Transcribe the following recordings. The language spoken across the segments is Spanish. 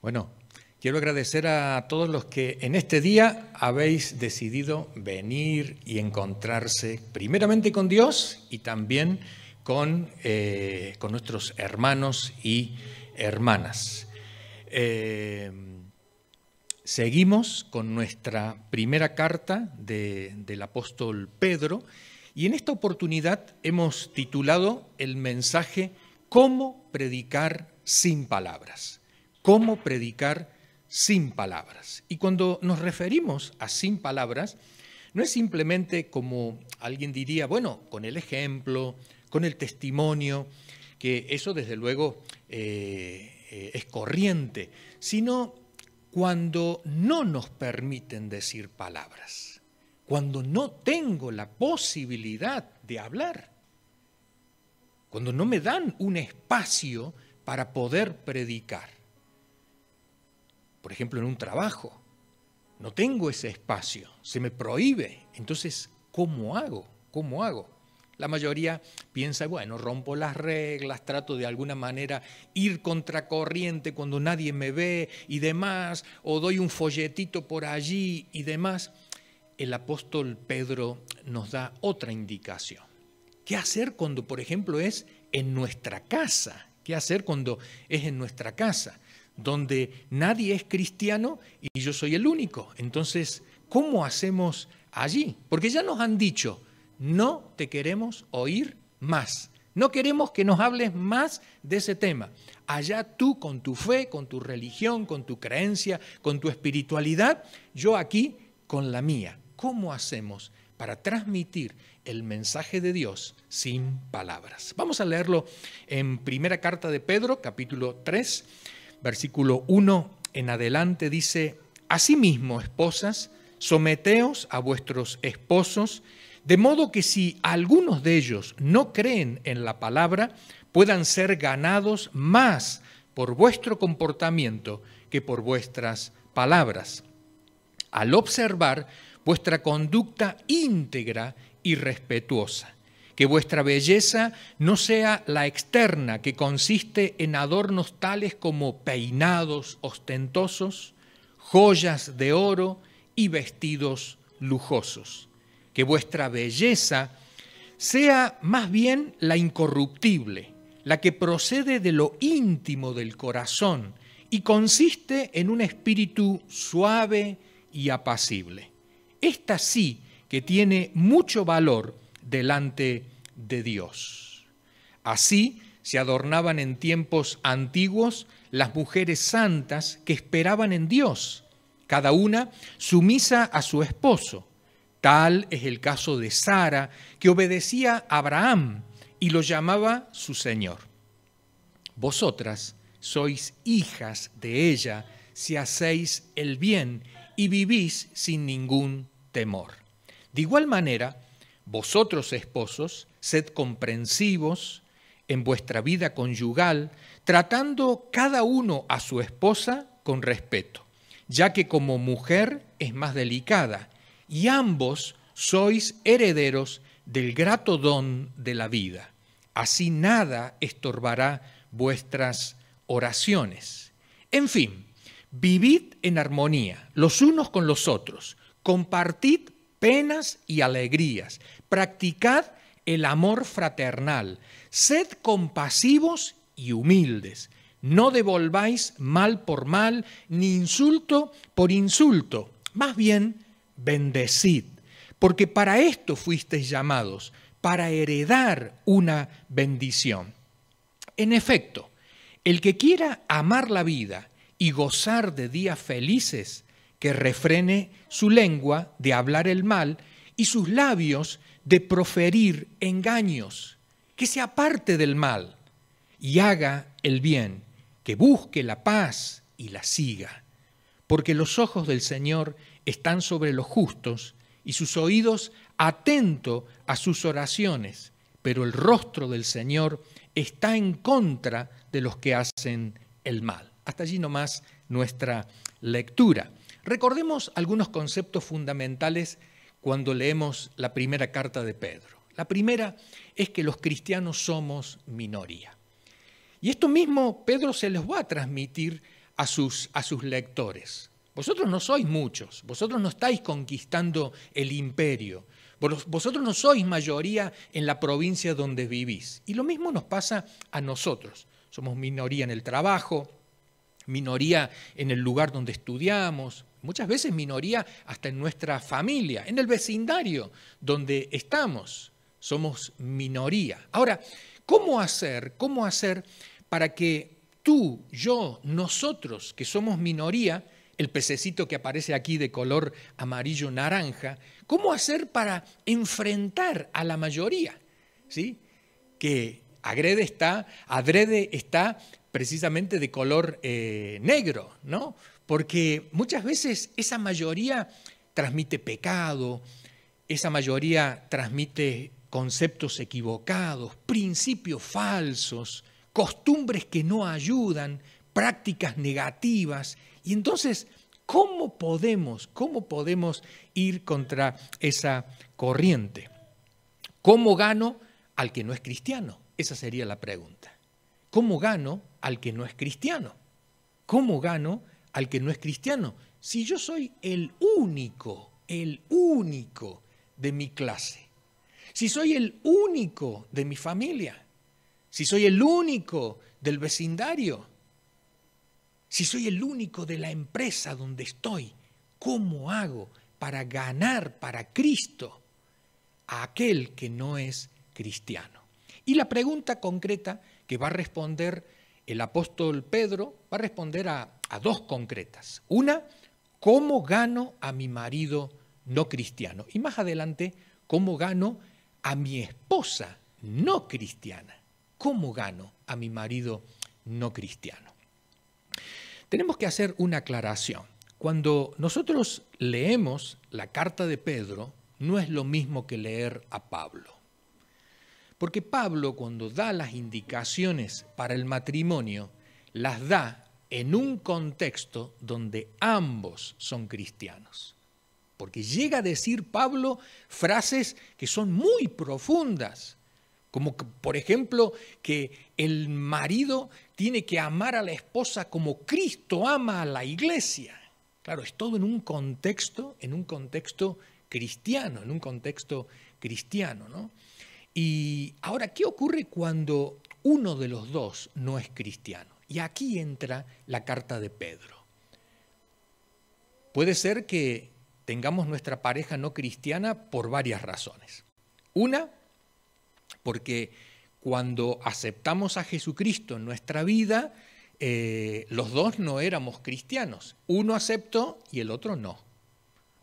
Bueno, quiero agradecer a todos los que en este día habéis decidido venir y encontrarse primeramente con Dios y también con nuestros hermanos y hermanas. Seguimos con nuestra primera carta del apóstol Pedro y en esta oportunidad hemos titulado el mensaje ¿Cómo predicar sin palabras? ¿Cómo predicar sin palabras? Y cuando nos referimos a sin palabras, no es simplemente como alguien diría, bueno, con el ejemplo, con el testimonio, que eso desde luego es corriente, sino cuando no nos permiten decir palabras, cuando no tengo la posibilidad de hablar, cuando no me dan un espacio para poder predicar. Por ejemplo, en un trabajo, no tengo ese espacio, se me prohíbe. Entonces, ¿cómo hago? ¿Cómo hago? La mayoría piensa, bueno, rompo las reglas, trato de alguna manera ir contracorriente cuando nadie me ve y demás, o doy un folletito por allí y demás. El apóstol Pedro nos da otra indicación. ¿Qué hacer cuando, por ejemplo, es en nuestra casa? ¿Qué hacer cuando es en nuestra casa? Donde nadie es cristiano y yo soy el único. Entonces, ¿cómo hacemos allí? Porque ya nos han dicho, no te queremos oír más. No queremos que nos hables más de ese tema. Allá tú con tu fe, con tu religión, con tu creencia, con tu espiritualidad, yo aquí con la mía. ¿Cómo hacemos para transmitir el mensaje de Dios sin palabras? Vamos a leerlo en primera carta de Pedro, capítulo 3, versículo 1 en adelante, dice: Asimismo, esposas, someteos a vuestros esposos, de modo que si algunos de ellos no creen en la palabra, puedan ser ganados más por vuestro comportamiento que por vuestras palabras, al observar vuestra conducta íntegra y respetuosa. Que vuestra belleza no sea la externa, que consiste en adornos tales como peinados ostentosos, joyas de oro y vestidos lujosos. Que vuestra belleza sea más bien la incorruptible, la que procede de lo íntimo del corazón y consiste en un espíritu suave y apacible. Esta sí que tiene mucho valor delante de Dios. Así se adornaban en tiempos antiguos las mujeres santas que esperaban en Dios, cada una sumisa a su esposo. Tal es el caso de Sara, que obedecía a Abraham y lo llamaba su Señor. Vosotras sois hijas de ella si hacéis el bien y vivís sin ningún temor. De igual manera, vosotros, esposos, sed comprensivos en vuestra vida conyugal, tratando cada uno a su esposa con respeto, ya que como mujer es más delicada, y ambos sois herederos del grato don de la vida. Así nada estorbará vuestras oraciones. En fin, vivid en armonía los unos con los otros, compartid penas y alegrías, practicad el amor fraternal, sed compasivos y humildes, no devolváis mal por mal, ni insulto por insulto, más bien bendecid, porque para esto fuisteis llamados, para heredar una bendición. En efecto, el que quiera amar la vida y gozar de días felices, que refrene su lengua de hablar el mal y sus labios de proferir engaños, que se aparte del mal y haga el bien, que busque la paz y la siga, porque los ojos del Señor están sobre los justos y sus oídos atentos a sus oraciones, pero el rostro del Señor está en contra de los que hacen el mal. Hasta allí nomás nuestra lectura. Recordemos algunos conceptos fundamentales cuando leemos la primera carta de Pedro. La primera es que los cristianos somos minoría. Y esto mismo Pedro se los va a transmitir a sus lectores: vosotros no sois muchos, vosotros no estáis conquistando el imperio, vosotros no sois mayoría en la provincia donde vivís. Y lo mismo nos pasa a nosotros. Somos minoría en el trabajo, minoría en el lugar donde estudiamos, muchas veces minoría hasta en nuestra familia, en el vecindario donde estamos, somos minoría. Ahora, ¿cómo hacer para que tú, yo, nosotros, que somos minoría, el pececito que aparece aquí de color amarillo-naranja, cómo hacer para enfrentar a la mayoría? ¿Sí? Que adrede está precisamente de color negro, ¿no? Porque muchas veces esa mayoría transmite pecado, esa mayoría transmite conceptos equivocados, principios falsos, costumbres que no ayudan, prácticas negativas. Y entonces, ¿cómo podemos ir contra esa corriente? ¿Cómo gano al que no es cristiano? Esa sería la pregunta. ¿Cómo gano al que no es cristiano? ¿Cómo gano al que no es cristiano? Si yo soy el único de mi clase, si soy el único de mi familia, si soy el único del vecindario, si soy el único de la empresa donde estoy, ¿cómo hago para ganar para Cristo a aquel que no es cristiano? Y la pregunta concreta que va a responder el apóstol Pedro va a responder a dos concretas. Una, ¿cómo gano a mi marido no cristiano? Y más adelante, ¿cómo gano a mi esposa no cristiana? ¿Cómo gano a mi marido no cristiano? Tenemos que hacer una aclaración. Cuando nosotros leemos la carta de Pedro, no es lo mismo que leer a Pablo. Porque Pablo, cuando da las indicaciones para el matrimonio, las da en un contexto donde ambos son cristianos. Porque llega a decir Pablo frases que son muy profundas, como por ejemplo que el marido tiene que amar a la esposa como Cristo ama a la iglesia. Claro, es todo en un contexto cristiano, ¿no? Y ahora, ¿qué ocurre cuando uno de los dos no es cristiano? Y aquí entra la carta de Pedro. Puede ser que tengamos nuestra pareja no cristiana por varias razones. Una, porque cuando aceptamos a Jesucristo en nuestra vida, los dos no éramos cristianos. Uno aceptó y el otro no.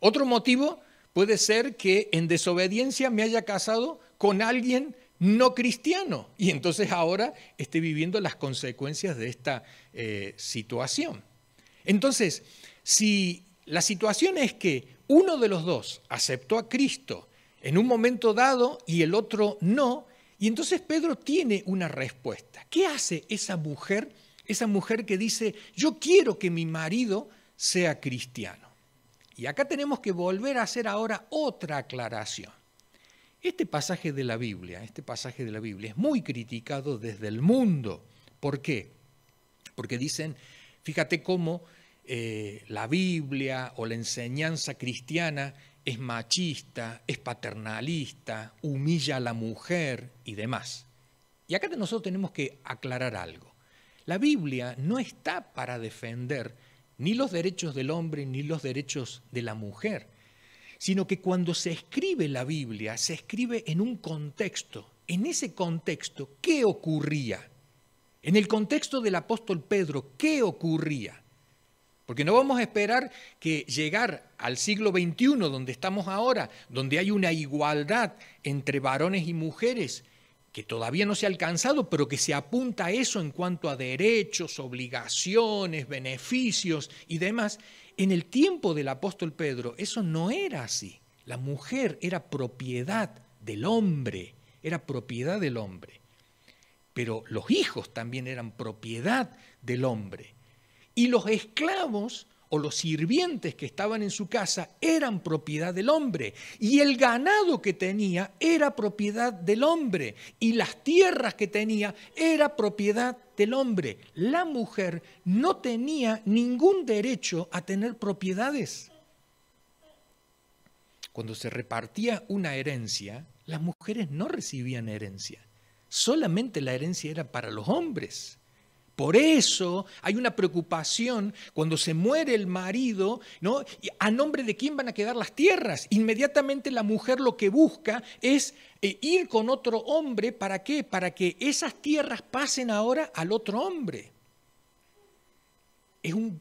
Otro motivo puede ser que en desobediencia me haya casado con alguien no cristiano y entonces ahora esté viviendo las consecuencias de esta situación. Entonces, si la situación es que uno de los dos aceptó a Cristo en un momento dado y el otro no, y entonces Pedro tiene una respuesta. ¿Qué hace esa mujer que dice, yo quiero que mi marido sea cristiano? Y acá tenemos que volver a hacer ahora otra aclaración. Este pasaje de la Biblia es muy criticado desde el mundo. ¿Por qué? Porque dicen, fíjate cómo la Biblia o la enseñanza cristiana es machista, es paternalista, humilla a la mujer y demás. Y acá nosotros tenemos que aclarar algo. La Biblia no está para defender ni los derechos del hombre ni los derechos de la mujer, sino que cuando se escribe la Biblia, se escribe en un contexto. En ese contexto, ¿qué ocurría? En el contexto del apóstol Pedro, ¿qué ocurría? Porque no vamos a esperar que llegar al siglo XXI, donde estamos ahora, donde hay una igualdad entre varones y mujeres, que todavía no se ha alcanzado, pero que se apunta a eso en cuanto a derechos, obligaciones, beneficios y demás. En el tiempo del apóstol Pedro eso no era así. La mujer era propiedad del hombre, Pero los hijos también eran propiedad del hombre. Y los esclavos o los sirvientes que estaban en su casa eran propiedad del hombre, y el ganado que tenía era propiedad del hombre, y las tierras que tenía era propiedad del hombre. La mujer no tenía ningún derecho a tener propiedades. Cuando se repartía una herencia, las mujeres no recibían herencia, solamente la herencia era para los hombres. Por eso hay una preocupación cuando se muere el marido, ¿no? ¿A nombre de quién van a quedar las tierras? Inmediatamente la mujer lo que busca es ir con otro hombre. ¿Para qué? Para que esas tierras pasen ahora al otro hombre. Es un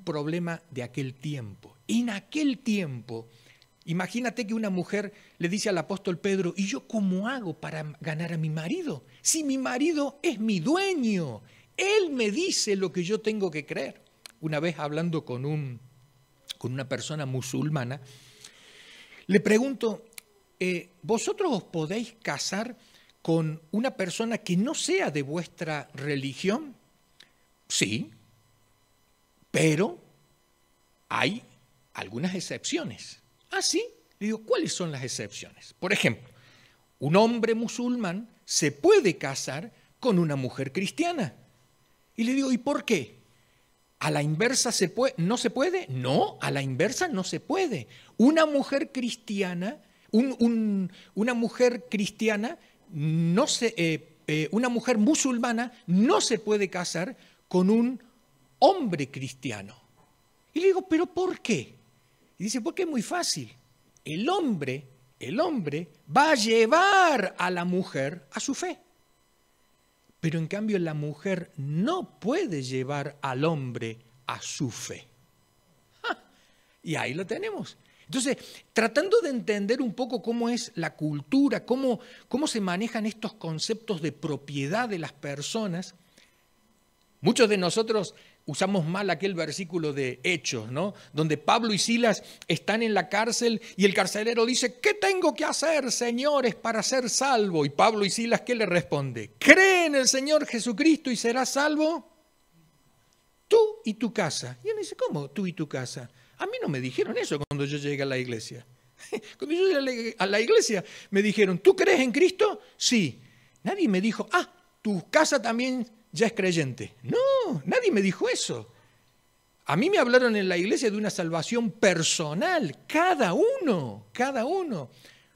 problema de aquel tiempo. En aquel tiempo, imagínate que una mujer le dice al apóstol Pedro, ¿y yo cómo hago para ganar a mi marido? Si mi marido es mi dueño. Él me dice lo que yo tengo que creer. Una vez hablando con una persona musulmana, le pregunto, ¿vosotros os podéis casar con una persona que no sea de vuestra religión? Sí, pero hay algunas excepciones. ¿Ah, sí? Le digo, ¿cuáles son las excepciones? Por ejemplo, un hombre musulmán se puede casar con una mujer cristiana. Y le digo, ¿y por qué? ¿A la inversa no se puede? No, a la inversa no se puede. Una mujer cristiana, una mujer cristiana, una mujer musulmana no se puede casar con un hombre cristiano. Y le digo, ¿pero por qué? Y dice, porque es muy fácil. El hombre va a llevar a la mujer a su fe. Pero en cambio la mujer no puede llevar al hombre a su fe. ¡Ja! Y ahí lo tenemos. Entonces, tratando de entender un poco cómo es la cultura, cómo se manejan estos conceptos de propiedad de las personas, muchos de nosotros usamos mal aquel versículo de Hechos, ¿no? Donde Pablo y Silas están en la cárcel y el carcelero dice, ¿qué tengo que hacer, señores, para ser salvo? Y Pablo y Silas, ¿qué le responde? Cree en el Señor Jesucristo y serás salvo tú y tu casa. Y él dice, ¿cómo tú y tu casa? A mí no me dijeron eso cuando yo llegué a la iglesia. Cuando yo llegué a la iglesia me dijeron, ¿tú crees en Cristo? Sí. Nadie me dijo, tu casa también ya es creyente. No, nadie me dijo eso. A mí me hablaron en la iglesia de una salvación personal, cada uno.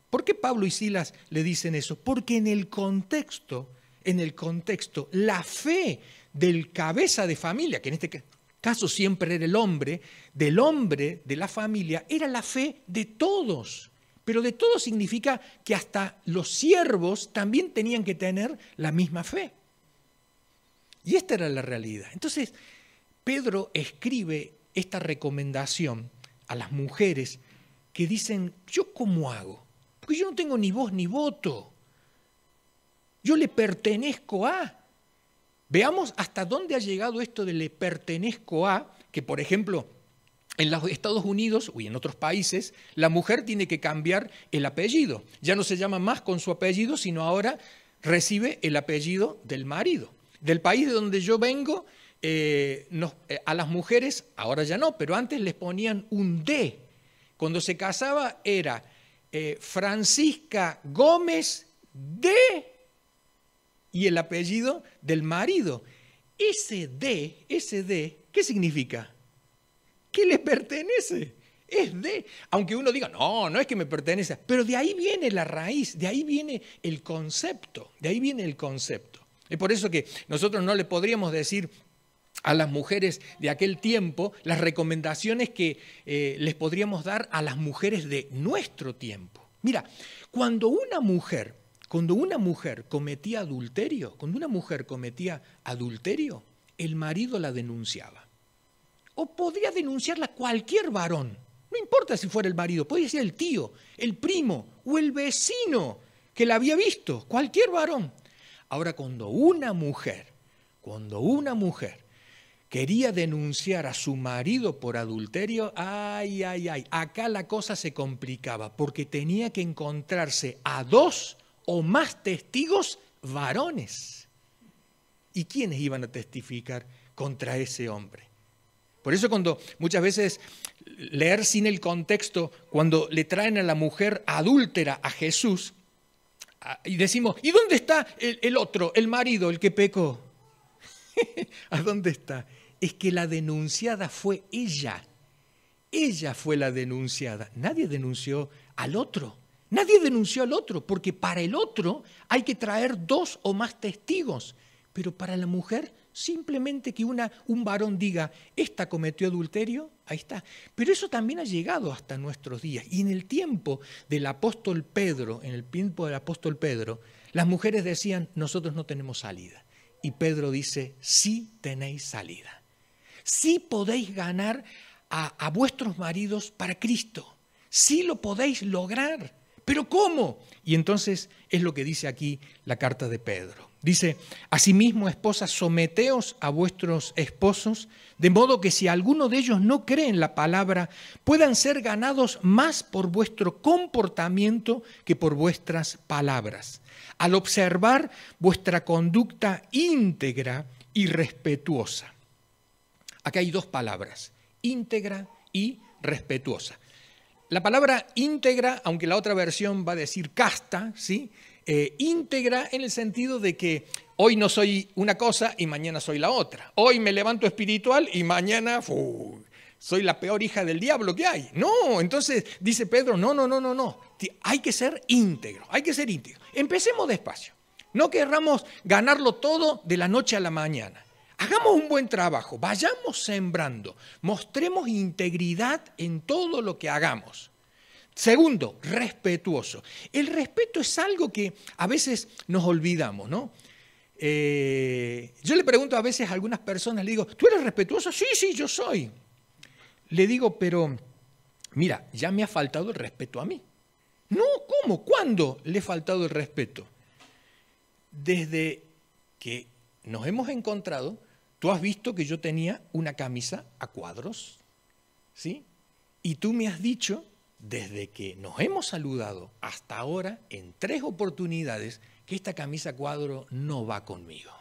¿Por qué Pablo y Silas le dicen eso? Porque en el contexto, la fe del cabeza de familia, que en este caso siempre era el hombre, de la familia, era la fe de todos. Pero de todos significa que hasta los siervos también tenían que tener la misma fe. Y esta era la realidad. Entonces, Pedro escribe esta recomendación a las mujeres que dicen, ¿yo cómo hago? Porque yo no tengo ni voz ni voto. Yo le pertenezco a. Veamos hasta dónde ha llegado esto de le pertenezco a, que por ejemplo, en los Estados Unidos y en otros países, la mujer tiene que cambiar el apellido. Ya no se llama más con su apellido, sino ahora recibe el apellido del marido. Del país de donde yo vengo, a las mujeres, ahora ya no, pero antes les ponían un D. Cuando se casaba era Francisca Gómez de y el apellido del marido. Ese D, ¿qué significa? ¿Qué le pertenece? Es de, aunque uno diga, no es que me pertenece, pero de ahí viene la raíz, de ahí viene el concepto, Es por eso que nosotros no le podríamos decir a las mujeres de aquel tiempo las recomendaciones que les podríamos dar a las mujeres de nuestro tiempo. Mira, cuando una mujer cometía adulterio, el marido la denunciaba. O podría denunciarla cualquier varón, no importa si fuera el marido, podría ser el tío, el primo o el vecino que la había visto, cualquier varón. Ahora, cuando una mujer quería denunciar a su marido por adulterio, acá la cosa se complicaba, porque tenía que encontrarse a 2 o más testigos varones. ¿Y quiénes iban a testificar contra ese hombre? Por eso cuando muchas veces leer sin el contexto, cuando le traen a la mujer adúltera a Jesús, y decimos, ¿y dónde está el otro, el marido, el que pecó? ¿A dónde está? Es que la denunciada fue ella. Ella fue la denunciada. Nadie denunció al otro. Nadie denunció al otro, porque para el otro hay que traer 2 o más testigos. Pero para la mujer, simplemente que un varón diga, esta cometió adulterio, ahí está. Pero eso también ha llegado hasta nuestros días. Y en el tiempo del apóstol Pedro, las mujeres decían, nosotros no tenemos salida. Y Pedro dice, sí tenéis salida. Sí podéis ganar a vuestros maridos para Cristo. Sí lo podéis lograr. ¿Pero cómo? Y entonces es lo que dice aquí la carta de Pedro. Dice, asimismo, esposas, someteos a vuestros esposos, de modo que si alguno de ellos no cree en la palabra, puedan ser ganados más por vuestro comportamiento que por vuestras palabras, al observar vuestra conducta íntegra y respetuosa. Acá hay 2 palabras, íntegra y respetuosa. La palabra íntegra, aunque la otra versión va a decir casta, ¿sí? Íntegra en el sentido de que hoy no soy una cosa y mañana soy la otra. Hoy me levanto espiritual y mañana soy la peor hija del diablo que hay. No, entonces dice Pedro, no. Hay que ser íntegro, hay que ser íntegro. Empecemos despacio. No querramos ganarlo todo de la noche a la mañana. Hagamos un buen trabajo, vayamos sembrando, mostremos integridad en todo lo que hagamos. Segundo, respetuoso. El respeto es algo que a veces nos olvidamos, ¿no? Yo le pregunto a veces a algunas personas, le digo, ¿tú eres respetuoso? Sí, yo soy. Le digo, pero mira, ya me ha faltado el respeto a mí. No, ¿cómo? ¿Cuándo le he faltado el respeto? Desde que nos hemos encontrado, tú has visto que yo tenía una camisa a cuadros, ¿sí? Y tú me has dicho, desde que nos hemos saludado hasta ahora, en 3 oportunidades, que esta camisa a cuadro no va conmigo.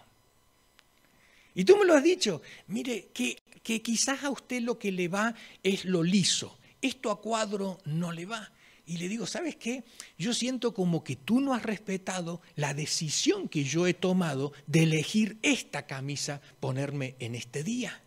Y tú me lo has dicho, mire, que quizás a usted lo que le va es lo liso, esto a cuadro no le va. Y le digo, ¿sabes qué? Yo siento como que tú no has respetado la decisión que yo he tomado de elegir esta camisa, ponerme en este día.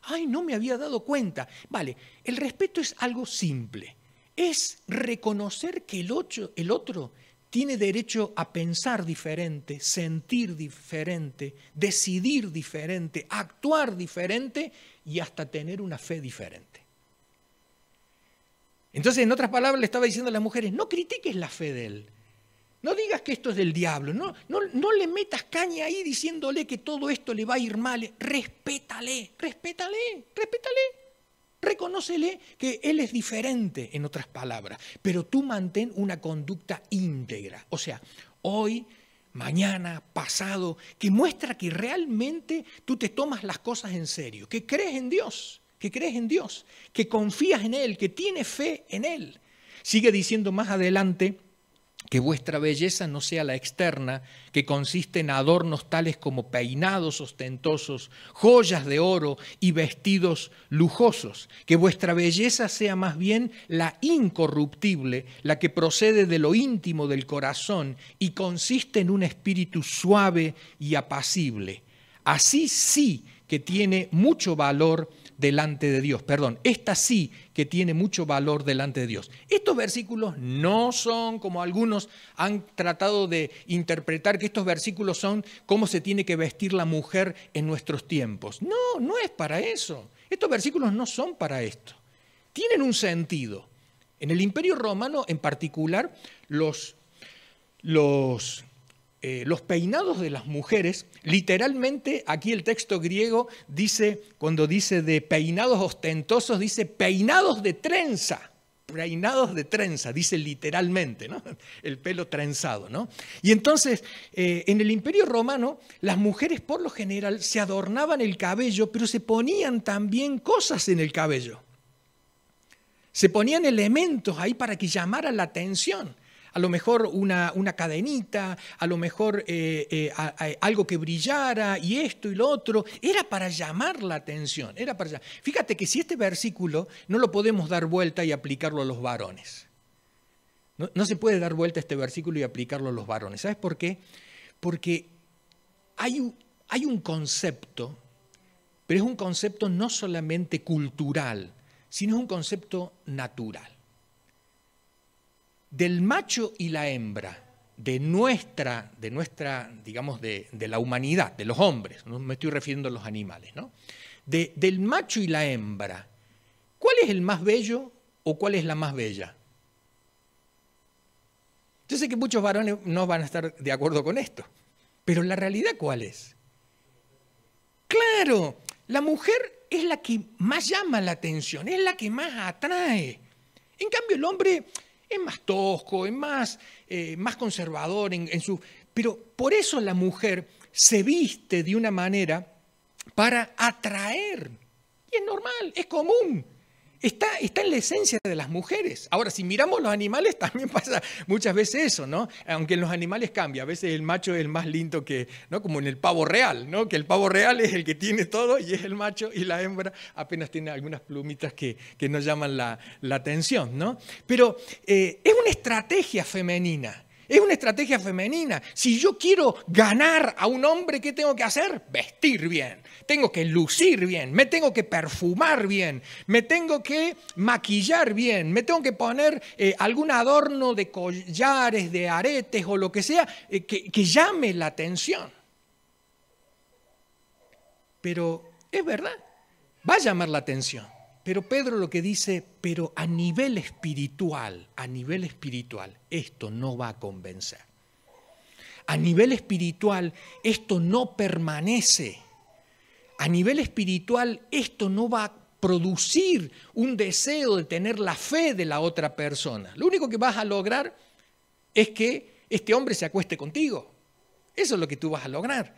Ay, no me había dado cuenta. Vale, el respeto es algo simple. Es reconocer que el otro tiene derecho a pensar diferente, sentir diferente, decidir diferente, actuar diferente y hasta tener una fe diferente. Entonces, en otras palabras, le estaba diciendo a las mujeres, no critiques la fe de él. No digas que esto es del diablo. No le metas caña ahí diciéndole que todo esto le va a ir mal. Respétale. Reconócele que él es diferente, en otras palabras. Pero tú mantén una conducta íntegra. O sea, hoy, mañana, pasado, que muestra que realmente tú te tomas las cosas en serio, que crees en Dios. Que confías en Él, que tienes fe en Él. Sigue diciendo más adelante que vuestra belleza no sea la externa, que consiste en adornos tales como peinados ostentosos, joyas de oro y vestidos lujosos. Que vuestra belleza sea más bien la incorruptible, la que procede de lo íntimo del corazón y consiste en un espíritu suave y apacible. Así sí que tiene mucho valor delante de Dios. Esta sí que tiene mucho valor delante de Dios. Estos versículos no son como algunos han tratado de interpretar, que estos versículos son cómo se tiene que vestir la mujer en nuestros tiempos. No es para eso. Estos versículos no son para esto. Tienen un sentido. En el Imperio Romano en particular, los peinados de las mujeres, literalmente aquí el texto griego dice, cuando dice de peinados ostentosos, dice peinados de trenza, dice literalmente, ¿no? El pelo trenzado, ¿no? Y entonces, en el Imperio Romano, las mujeres por lo general se adornaban el cabello, pero se ponían también cosas en el cabello. Se ponían elementos ahí para que llamaran la atención. A lo mejor una cadenita, a lo mejor algo que brillara y esto y lo otro. Era para llamar la atención. Fíjate que si este versículo no lo podemos dar vuelta y aplicarlo a los varones. No se puede dar vuelta a este versículo y aplicarlo a los varones. ¿Sabes por qué? Porque hay un concepto, pero es un concepto no solamente cultural, sino es un concepto natural. Del macho y la hembra, de nuestra, digamos, de la humanidad, de los hombres, no me estoy refiriendo a los animales, ¿no? Del macho y la hembra, ¿cuál es el más bello o cuál es la más bella? Yo sé que muchos varones no van a estar de acuerdo con esto, pero la realidad ¿cuál es? Claro, la mujer es la que más llama la atención, es la que más atrae. En cambio el hombre es más tosco, es más conservador en su... Pero por eso la mujer se viste de una manera para atraer. Y es normal, es común. Está en la esencia de las mujeres. Ahora, si miramos los animales, también pasa muchas veces eso, ¿no? Aunque en los animales cambia. A veces el macho es el más lindo que, ¿no? Como en el pavo real, ¿no? Que el pavo real es el que tiene todo y es el macho, y la hembra apenas tiene algunas plumitas que no llaman la atención, ¿no? Pero es una estrategia femenina. Es una estrategia femenina. Si yo quiero ganar a un hombre, ¿qué tengo que hacer? Vestir bien, tengo que lucir bien, me tengo que perfumar bien, me tengo que maquillar bien, me tengo que poner algún adorno de collares, de aretes o lo que sea que llame la atención. Pero es verdad, va a llamar la atención. Pero Pedro lo que dice, pero a nivel espiritual, esto no va a convencer. A nivel espiritual, esto no permanece. A nivel espiritual, esto no va a producir un deseo de tener la fe de la otra persona. Lo único que vas a lograr es que este hombre se acueste contigo. Eso es lo que tú vas a lograr.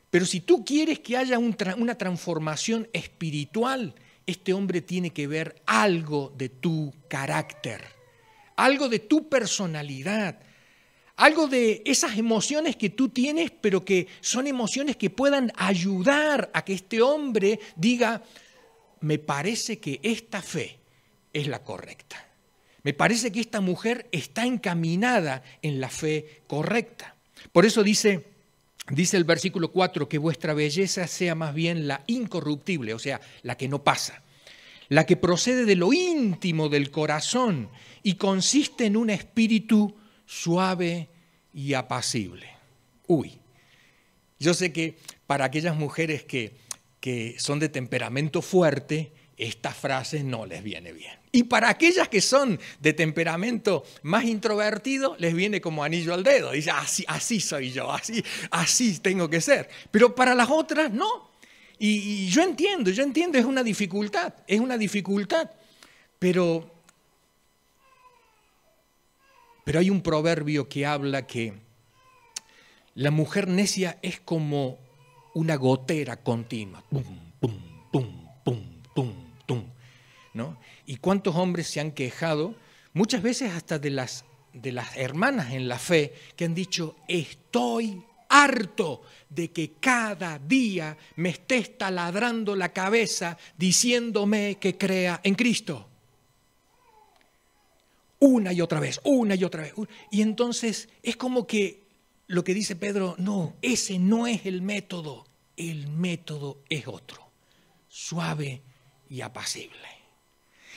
Pero si tú quieres que haya una transformación espiritual, este hombre tiene que ver algo de tu carácter, algo de tu personalidad, algo de esas emociones que tú tienes, pero que son emociones que puedan ayudar a que este hombre diga, me parece que esta fe es la correcta. Me parece que esta mujer está encaminada en la fe correcta. Por eso dice el versículo 4, que vuestra belleza sea más bien la incorruptible, o sea, la que no pasa, la que procede de lo íntimo del corazón y consiste en un espíritu suave y apacible. Uy, yo sé que para aquellas mujeres que son de temperamento fuerte, esta frase no les viene bien. Y para aquellas que son de temperamento más introvertido, les viene como anillo al dedo. Dice, así soy yo, así tengo que ser. Pero para las otras, no. Y yo entiendo, es una dificultad. Pero hay un proverbio que habla que la mujer necia es como una gotera continua. Pum, pum, pum, pum, pum, pum, ¿no? ¿Y cuántos hombres se han quejado, muchas veces hasta de las hermanas en la fe, que han dicho, estoy harto de que cada día me estés taladrando la cabeza diciéndome que crea en Cristo? Una y otra vez. Y entonces es como que lo que dice Pedro, no, ese no es el método es otro, suave y apacible.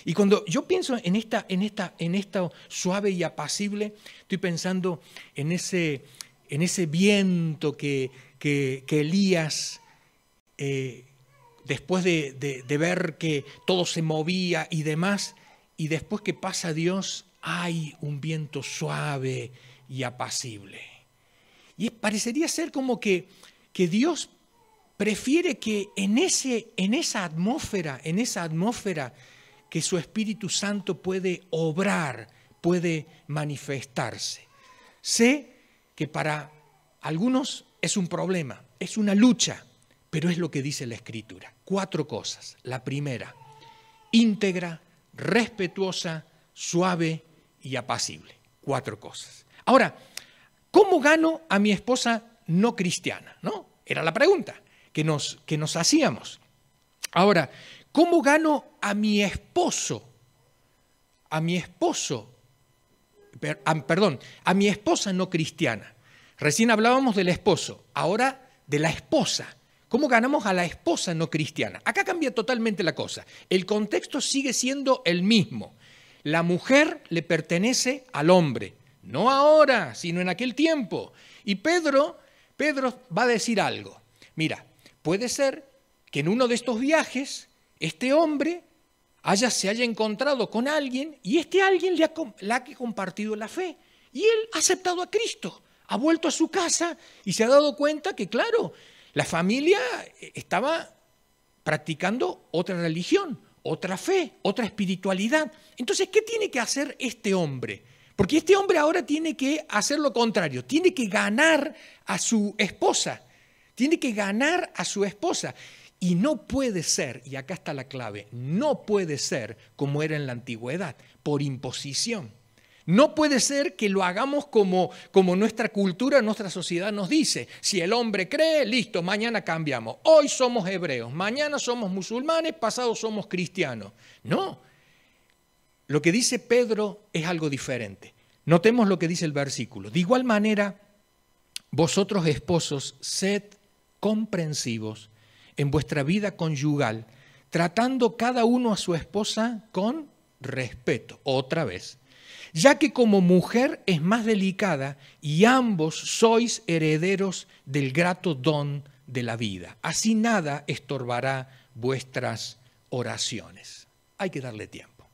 Y cuando yo pienso en esta suave y apacible, estoy pensando en ese viento que Elías, después de ver que todo se movía y demás, y después que pasa Dios, hay un viento suave y apacible. Y parecería ser como que Dios prefiere que en esa atmósfera que su Espíritu Santo puede obrar, puede manifestarse. Sé que para algunos es un problema, es una lucha, pero es lo que dice la Escritura. 4 cosas. La primera, íntegra, respetuosa, suave y apacible. 4 cosas. Ahora, ¿cómo gano a mi esposa no cristiana? ¿No? Era la pregunta que nos hacíamos. Ahora, ¿cómo gano a mi esposo? A mi esposa no cristiana. Recién hablábamos del esposo, ahora de la esposa. ¿Cómo ganamos a la esposa no cristiana? Acá cambia totalmente la cosa. El contexto sigue siendo el mismo. La mujer le pertenece al hombre, no ahora, sino en aquel tiempo. Y Pedro va a decir algo. Mira, puede ser que en uno de estos viajes este hombre se haya encontrado con alguien y este alguien le ha compartido la fe. Y él ha aceptado a Cristo, ha vuelto a su casa y se ha dado cuenta que, claro, la familia estaba practicando otra religión, otra fe, otra espiritualidad. Entonces, ¿qué tiene que hacer este hombre? Porque este hombre ahora tiene que hacer lo contrario, tiene que ganar a su esposa, tiene que ganar a su esposa. Y no puede ser, y acá está la clave, no puede ser como era en la antigüedad, por imposición. No puede ser que lo hagamos como nuestra cultura, nuestra sociedad nos dice. Si el hombre cree, listo, mañana cambiamos. Hoy somos hebreos, mañana somos musulmanes, pasado somos cristianos. No, lo que dice Pedro es algo diferente. Notemos lo que dice el versículo. De igual manera, vosotros esposos, sed comprensivos en vuestra vida conyugal, tratando cada uno a su esposa con respeto. Otra vez. Ya que como mujer es más delicada y ambos sois herederos del grato don de la vida. Así nada estorbará vuestras oraciones. Hay que darle tiempo.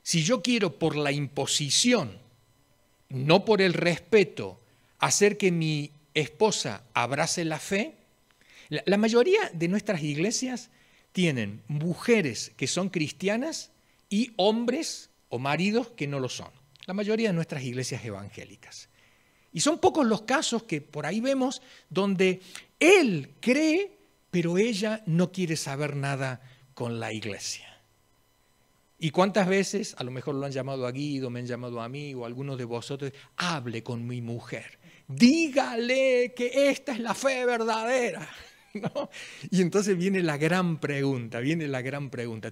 Si yo quiero por la imposición, no por el respeto, hacer que mi esposa abrace la fe, la mayoría de nuestras iglesias tienen mujeres que son cristianas y hombres o maridos que no lo son. La mayoría de nuestras iglesias evangélicas. Y son pocos los casos que por ahí vemos donde él cree, pero ella no quiere saber nada con la iglesia. ¿Y cuántas veces, a lo mejor lo han llamado a Guido, me han llamado a mí o a algunos de vosotros, hable con mi mujer, dígale que esta es la fe verdadera, ¿no? Y entonces viene la gran pregunta,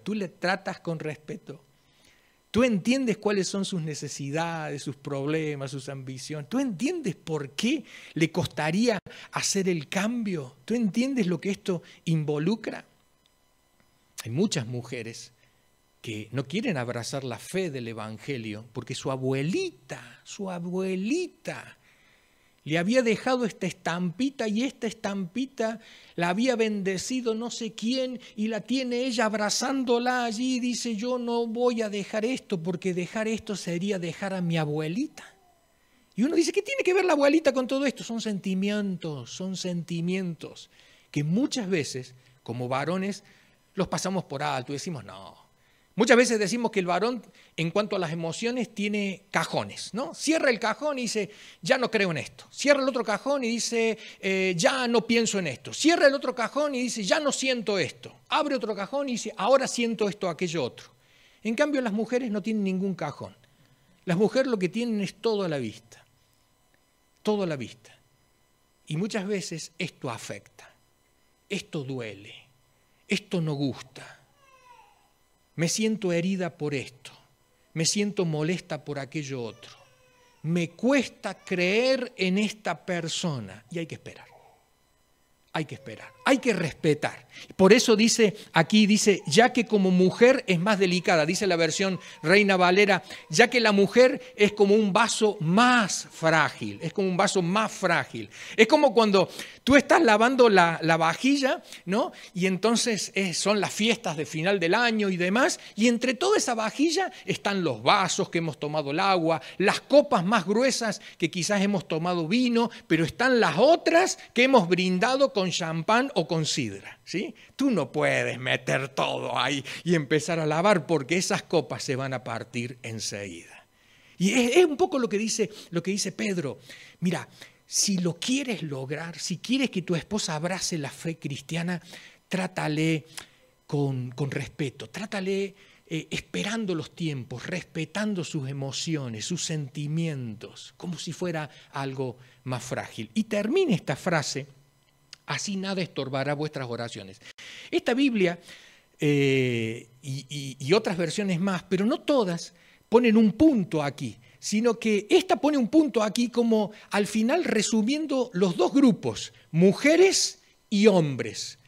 ¿tú le tratas con respeto? ¿Tú entiendes cuáles son sus necesidades, sus problemas, sus ambiciones? ¿Tú entiendes por qué le costaría hacer el cambio? ¿Tú entiendes lo que esto involucra? Hay muchas mujeres que no quieren abrazar la fe del Evangelio porque su abuelita le había dejado esta estampita y esta estampita la había bendecido no sé quién y la tiene ella abrazándola allí y dice, yo no voy a dejar esto porque dejar esto sería dejar a mi abuelita. Y uno dice, ¿qué tiene que ver la abuelita con todo esto? Son sentimientos que muchas veces como varones los pasamos por alto y decimos, no. Muchas veces decimos que el varón, en cuanto a las emociones, tiene cajones, ¿no? Cierra el cajón y dice, ya no creo en esto. Cierra el otro cajón y dice, ya no pienso en esto. Cierra el otro cajón y dice, ya no siento esto. Abre otro cajón y dice, ahora siento esto, aquello otro. En cambio, las mujeres no tienen ningún cajón. Las mujeres lo que tienen es todo a la vista. Todo a la vista. Y muchas veces esto afecta. Esto duele. Esto no gusta. Me siento herida por esto, me siento molesta por aquello otro, me cuesta creer en esta persona y hay que esperar, hay que respetar. Por eso dice, ya que como mujer es más delicada, dice la versión Reina Valera, ya que la mujer es como un vaso más frágil, es como cuando tú estás lavando la vajilla, ¿no? Y entonces son las fiestas de final del año y demás, y entre toda esa vajilla están los vasos que hemos tomado el agua, las copas más gruesas que quizás hemos tomado vino, pero están las otras que hemos brindado con champán o con sidra, ¿sí? Tú no puedes meter todo ahí y empezar a lavar porque esas copas se van a partir enseguida. Y es un poco lo que dice Pedro. Mira, si lo quieres lograr, si quieres que tu esposa abrace la fe cristiana, trátale con respeto, trátale esperando los tiempos, respetando sus emociones, sus sentimientos, como si fuera algo más frágil. Y termina esta frase: así nada estorbará vuestras oraciones. Esta Biblia y otras versiones más, pero no todas, ponen un punto aquí, sino que esta pone un punto aquí como al final resumiendo los dos grupos, mujeres y hombres,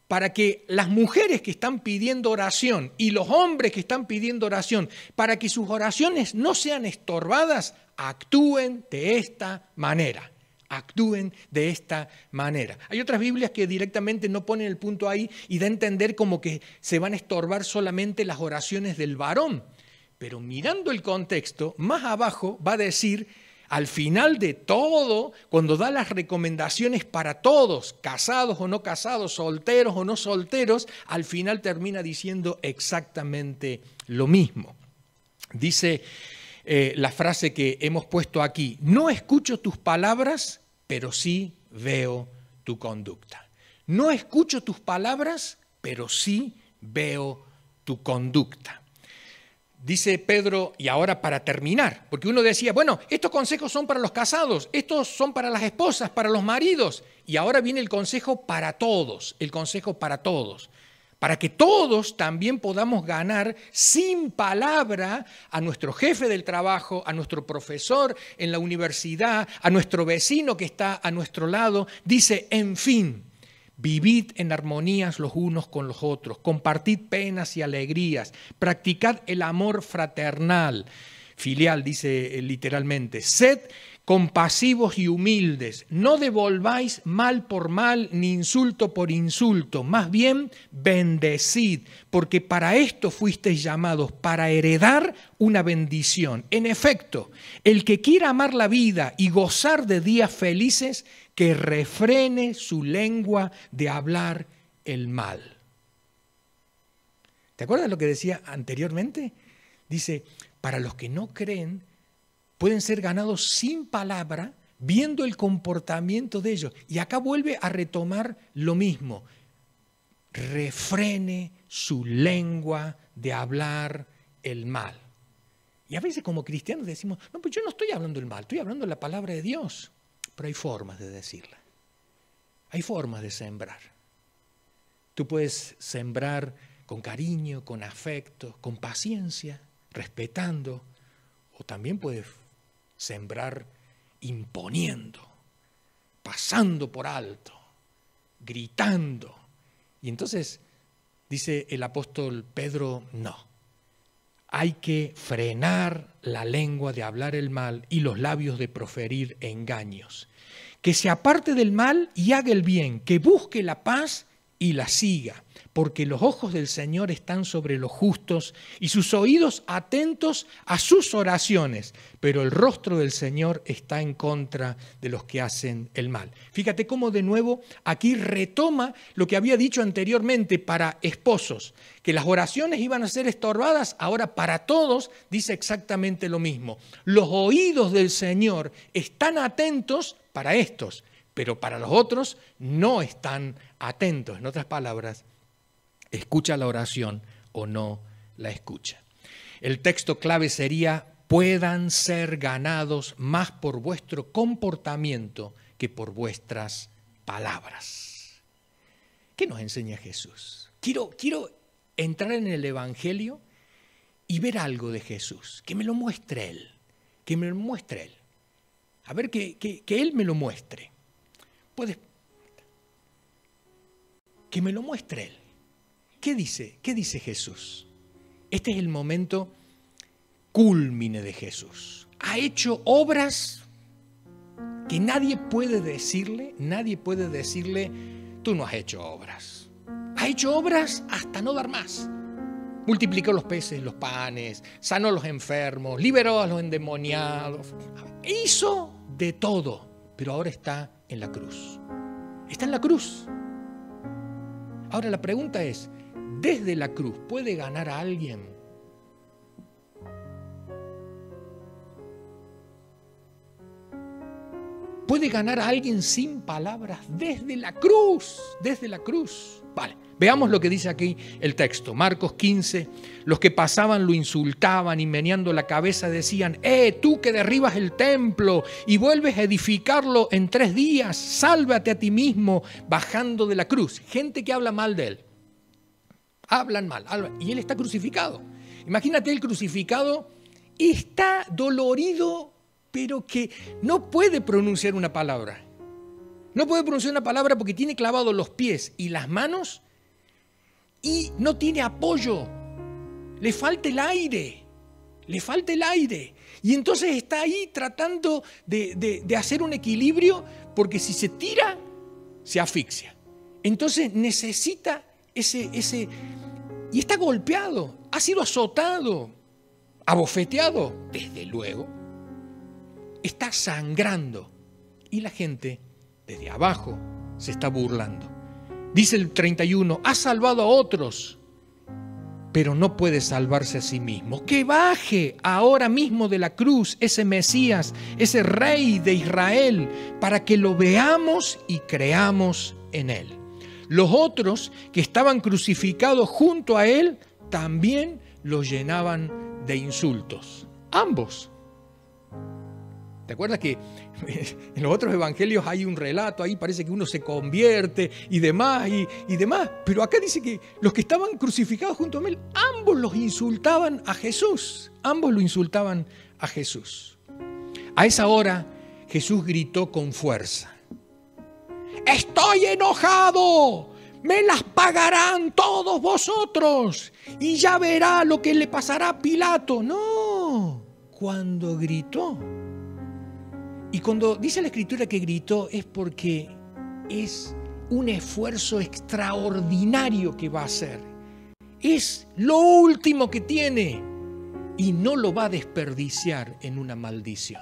para que las mujeres que están pidiendo oración y los hombres que están pidiendo oración, para que sus oraciones no sean estorbadas, actúen de esta manera. Actúen de esta manera. Hay otras Biblias que directamente no ponen el punto ahí y da a entender como que se van a estorbar solamente las oraciones del varón. Pero mirando el contexto, más abajo va a decir, al final de todo, cuando da las recomendaciones para todos, casados o no casados, solteros o no solteros, al final termina diciendo exactamente lo mismo. Dice la frase que hemos puesto aquí: no escucho tus palabras, pero sí veo tu conducta. No escucho tus palabras, pero sí veo tu conducta. Dice Pedro, y ahora para terminar, porque uno decía, bueno, estos consejos son para los casados, estos son para las esposas, para los maridos, y ahora viene el consejo para todos, para que todos también podamos ganar sin palabra a nuestro jefe del trabajo, a nuestro profesor en la universidad, a nuestro vecino que está a nuestro lado. Dice, en fin, vivid en armonías los unos con los otros, compartid penas y alegrías, practicad el amor fraternal, filial, dice literalmente, sed compasivos y humildes, no devolváis mal por mal ni insulto por insulto, más bien bendecid, porque para esto fuisteis llamados, para heredar una bendición. En efecto, el que quiera amar la vida y gozar de días felices, que refrene su lengua de hablar el mal. ¿Te acuerdas lo que decía anteriormente? Dice, para los que no creen, pueden ser ganados sin palabra, viendo el comportamiento de ellos. Y acá vuelve a retomar lo mismo. Refrene su lengua de hablar el mal. Y a veces como cristianos decimos, no, pues yo no estoy hablando el mal, estoy hablando la palabra de Dios. Pero hay formas de decirla. Hay formas de sembrar. Tú puedes sembrar con cariño, con afecto, con paciencia, respetando, o también puedes sembrar imponiendo, pasando por alto, gritando. Y entonces dice el apóstol Pedro, no. Hay que frenar la lengua de hablar el mal y los labios de proferir engaños. Que se aparte del mal y haga el bien, que busque la paz y la siga, porque los ojos del Señor están sobre los justos y sus oídos atentos a sus oraciones, pero el rostro del Señor está en contra de los que hacen el mal. Fíjate cómo de nuevo aquí retoma lo que había dicho anteriormente para esposos, que las oraciones iban a ser estorbadas, ahora para todos dice exactamente lo mismo. Los oídos del Señor están atentos para estos, pero para los otros no están atentos. En otras palabras, escucha la oración o no la escucha. El texto clave sería, puedan ser ganados más por vuestro comportamiento que por vuestras palabras. ¿Qué nos enseña Jesús? Quiero entrar en el Evangelio y ver algo de Jesús, que me lo muestre Él, A ver, que Él me lo muestre. Que me lo muestre Él. ¿Qué dice Jesús? Este es el momento cúlmine de Jesús. Ha hecho obras que nadie puede decirle, tú no has hecho obras. Ha hecho obras hasta no dar más. Multiplicó los peces, los panes, sanó a los enfermos, liberó a los endemoniados. Hizo de todo, pero ahora está en la cruz. Está en la cruz. Ahora la pregunta es, ¿desde la cruz puede ganar a alguien? ¿Puede ganar a alguien sin palabras? Desde la cruz, Vale, Veamos lo que dice aquí el texto, Marcos 15. Los que pasaban lo insultaban y meneando la cabeza decían: tú que derribas el templo y vuelves a edificarlo en 3 días, sálvate a ti mismo bajando de la cruz. Gente que habla mal de él. Hablan mal. Y él está crucificado. Imagínate el crucificado, está dolorido, pero que no puede pronunciar una palabra. No puede pronunciar una palabra porque tiene clavados los pies y las manos y no tiene apoyo. Le falta el aire. Le falta el aire. Y entonces está ahí tratando de hacer un equilibrio, porque si se tira, se asfixia. Entonces necesita ese... Y está golpeado, ha sido azotado, abofeteado, desde luego. Está sangrando. Y la gente, desde abajo, se está burlando. Dice el 31, ha salvado a otros, pero no puede salvarse a sí mismo. Que baje ahora mismo de la cruz ese Mesías, ese Rey de Israel, para que lo veamos y creamos en él. Los otros que estaban crucificados junto a él también lo llenaban de insultos. Ambos. ¿Te acuerdas que en los otros evangelios hay un relato, ahí parece que uno se convierte y demás, y demás? Pero acá dice que los que estaban crucificados junto a él, ambos los insultaban a Jesús. Ambos lo insultaban a Jesús. A esa hora Jesús gritó con fuerza: ¡estoy enojado! ¡Me las pagarán todos vosotros! Y ya verá lo que le pasará a Pilato. No, cuando gritó. Y cuando dice la Escritura que gritó, es porque es un esfuerzo extraordinario que va a hacer. Es lo último que tiene y no lo va a desperdiciar en una maldición.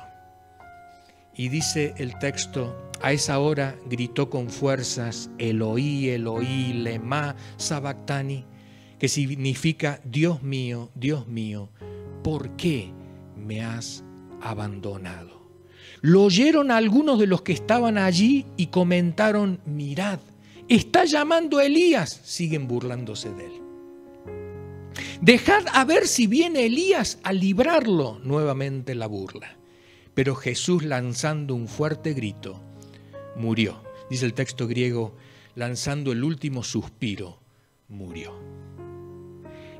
Y dice el texto, a esa hora gritó con fuerzas: Eloí, Eloí, lema sabactani, que significa: Dios mío, ¿por qué me has abandonado? Lo oyeron algunos de los que estaban allí y comentaron: mirad, está llamando a Elías. Siguen burlándose de él. Dejad a ver si viene Elías a librarlo. Nuevamente la burla. Pero Jesús, lanzando un fuerte grito, murió. Dice el texto griego, lanzando el último suspiro, murió.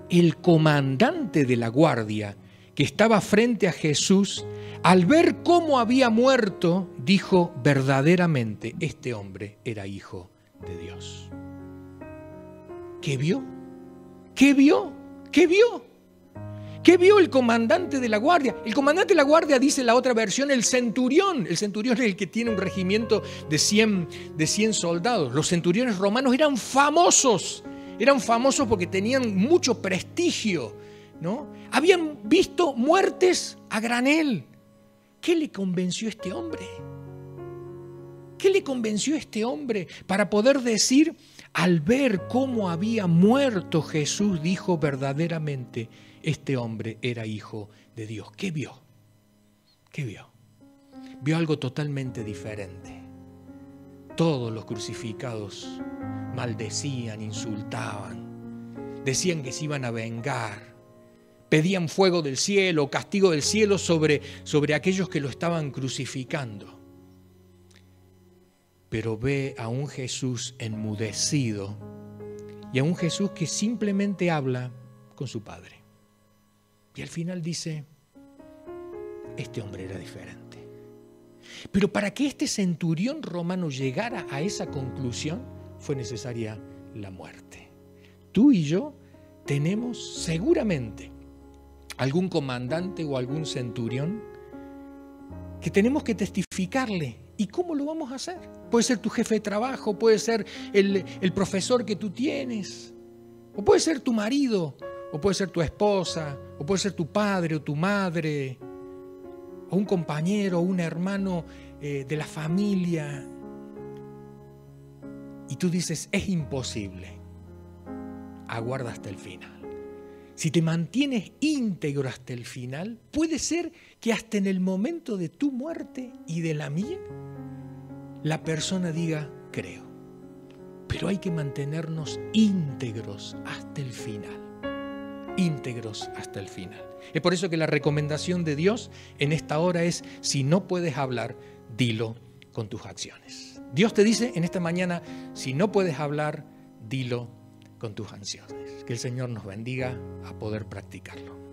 El comandante de la guardia que estaba frente a Jesús, al ver cómo había muerto, dijo: verdaderamente este hombre era hijo de Dios. ¿Qué vio? ¿Qué vio? ¿Qué vio? ¿Qué vio el comandante de la guardia? El comandante de la guardia, dice la otra versión, el centurión. El centurión es el que tiene un regimiento de 100 soldados. Los centuriones romanos eran famosos porque tenían mucho prestigio, ¿no? Habían visto muertes a granel. ¿Qué le convenció a este hombre? ¿Qué le convenció a este hombre para poder decir, al ver cómo había muerto Jesús, dijo: verdaderamente este hombre era hijo de Dios? ¿Qué vio? ¿Qué vio? Vio algo totalmente diferente. Todos los crucificados maldecían, insultaban, decían que se iban a vengar, pedían fuego del cielo, castigo del cielo sobre aquellos que lo estaban crucificando. Pero ve a un Jesús enmudecido y a un Jesús que simplemente habla con su Padre. Y al final dice: este hombre era diferente. Pero para que este centurión romano llegara a esa conclusión, fue necesaria la muerte. Tú y yo tenemos seguramente algún comandante o algún centurión que tenemos que testificarle. ¿Y cómo lo vamos a hacer? Puede ser tu jefe de trabajo, puede ser el profesor que tú tienes, o puede ser tu marido, o puede ser tu esposa, o puede ser tu padre o tu madre, o un compañero o un hermano de la familia. Y tú dices: es imposible. Aguarda hasta el final. Si te mantienes íntegro hasta el final, puede ser que hasta en el momento de tu muerte y de la mía, la persona diga: creo. pero hay que mantenernos íntegros hasta el final. Íntegros hasta el final. Es por eso que la recomendación de Dios en esta hora es: si no puedes hablar, dilo con tus acciones. Dios te dice en esta mañana: si no puedes hablar, dilo con tus acciones. Que el Señor nos bendiga a poder practicarlo.